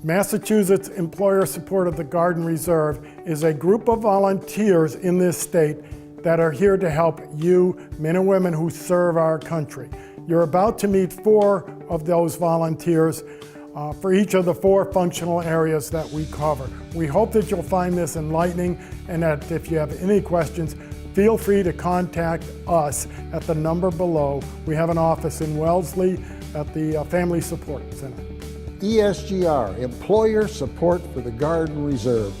Massachusetts Employer Support of the Guard and Reserve is a group of volunteers in this state that are here to help you, men and women who serve our country. You're about to meet 4 of those volunteers for each of the 4 functional areas that we cover. We hope that you'll find this enlightening, and that if you have any questions, feel free to contact us at the number below. We have an office in Wellesley at the Family Support Center. ESGR, Employer Support for the Guard and Reserve.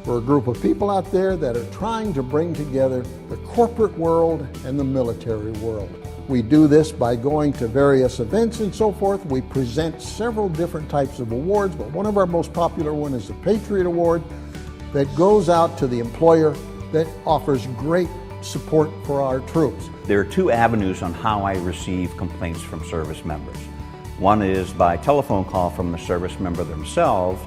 We're a group of people out there that are trying to bring together the corporate world and the military world. We do this by going to various events and so forth. We present several different types of awards, but one of our most popular one is the Patriot Award that goes out to the employer that offers great support for our troops. There are 2 avenues on how I receive complaints from service members. One is by telephone call from the service member themselves,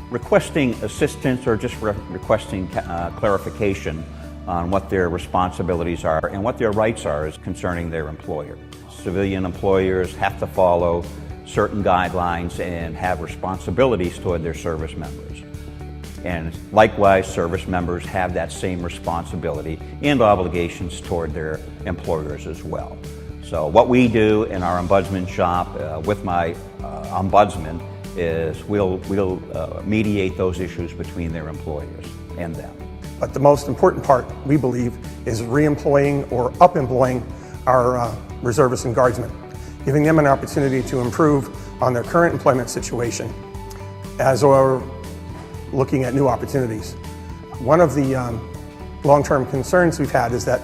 requesting assistance or just requesting clarification on what their responsibilities are and what their rights are concerning their employer. Civilian employers have to follow certain guidelines and have responsibilities toward their service members. And likewise, service members have that same responsibility and obligations toward their employers as well. So what we do in our ombudsman shop with my ombudsman is we'll mediate those issues between their employers and them. But the most important part, we believe, is re-employing or up-employing our reservists and guardsmen, giving them an opportunity to improve on their current employment situation as we're looking at new opportunities. One of the long-term concerns we've had is that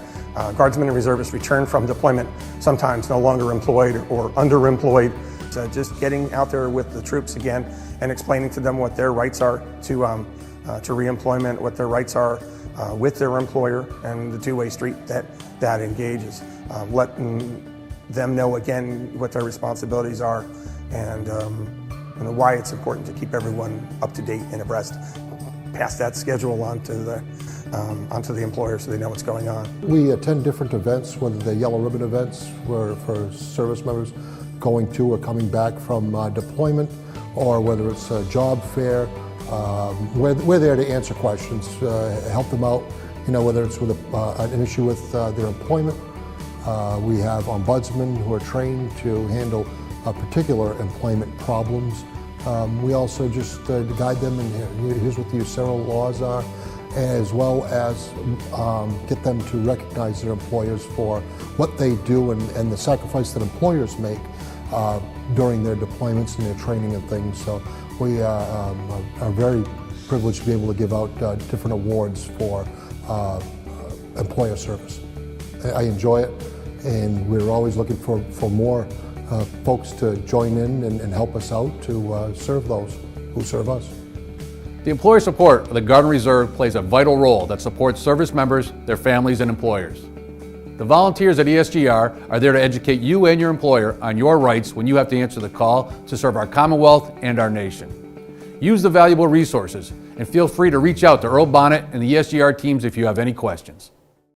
guardsmen and reservists return from deployment sometimes no longer employed or underemployed. So just getting out there with the troops again and explaining to them what their rights are to re-employment, what their rights are with their employer, and the two-way street that engages. Letting them know again what their responsibilities are and why it's important to keep everyone up to date and abreast. Pass that schedule onto the employer so they know what's going on. We attend different events, whether they're yellow ribbon events for service members going to or coming back from deployment, or whether it's a job fair. We're there to answer questions, help them out, whether it's with an issue with their employment. We have ombudsmen who are trained to handle particular employment problems. We also just guide them, and here's what the USERO laws are, as well as get them to recognize their employers for what they do and the sacrifice that employers make during their deployments and their training and things. So we are very privileged to be able to give out different awards for employer service. I enjoy it, and we're always looking for more folks to join in and help us out to serve those who serve us. The employer support of the Guard and Reserve plays a vital role that supports service members, their families, and employers. The volunteers at ESGR are there to educate you and your employer on your rights when you have to answer the call to serve our Commonwealth and our nation. Use the valuable resources and feel free to reach out to Earl Bonnet and the ESGR teams if you have any questions.